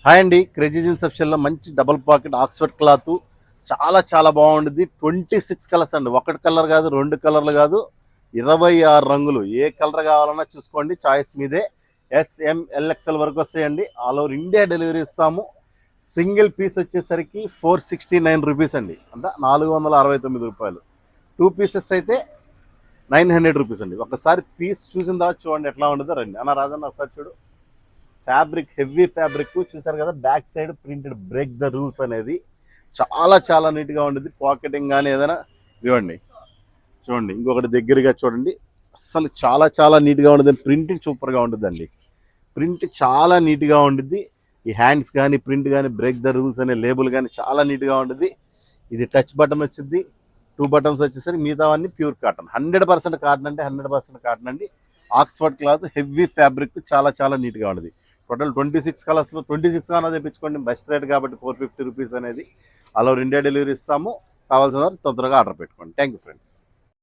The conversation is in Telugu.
హాయ్ అండి, క్రేజీ జీన్స్ సెక్షన్లో మంచి డబుల్ పాకెట్ ఆక్స్ఫర్డ్ క్లాత్ చాలా బాగుంటుంది. 26 కలర్స్ అండి. ఒకటి కలర్ కాదు, రెండు కలర్లు కాదు, 26 రంగులు. ఏ కలర్ కావాలన్నా చూసుకోండి, చాయిస్ మీదే. SMLXL వరకు వస్తాయండి. ఆల్ ఓవర్ ఇండియా డెలివరీ ఇస్తాము. సింగిల్ పీస్ వచ్చేసరికి 469 రూపీస్ అండి, అంతా 469 రూపాయలు. 2 పీసెస్ అయితే 900 రూపీస్ అండి. ఒకసారి పీస్ చూసిన తర్వాత చూడండి ఎట్లా ఉంటుందో. రండి అన్న, రాజన్న ఒకసారి చూడు. ఫ్యాబ్రిక్ హెవీ ఫ్యాబ్రిక్ చూసారు కదా, back side printed break the rules అనేది చాలా నీట్గా ఉంటుంది. పాకెటింగ్ కానీ ఏదైనా ఇవ్వండి. చూడండి, ఇంకొకటి దగ్గరగా చూడండి. అస్సలు చాలా నీట్గా ఉంటుంది. ప్రింటింగ్ సూపర్గా ఉంటుందండి. ప్రింట్ చాలా నీట్గా ఉంటుంది. ఈ హ్యాండ్స్ కానీ ప్రింట్ కానీ బ్రేక్ ద రూల్స్ అనే లేబుల్ కానీ చాలా నీట్గా ఉంటుంది. ఇది టచ్ బటన్ వచ్చింది, 2 బటన్స్ వచ్చేసరికి మిగతావన్నీ ప్యూర్ కాటన్. 100% కాటన్ అంటే 100% కాటన్ అండి. ఆక్స్ఫర్డ్ క్లాత్ హెవీ ఫ్యాబ్రిక్ చాలా నీట్గా ఉంటుంది. టోటల్ 26 కలర్స్లో 26 కానా తెప్పించుకోండి. బెస్ట్ రేట్ కాబట్టి 450 రూపీస్ అనేది. ఆల్ ఓవర్ ఇండియా డెలివరీ ఇస్తాము. కావాల్సిన వారు తొందరగా ఆర్డర్ పెట్టుకోండి. Thank you friends.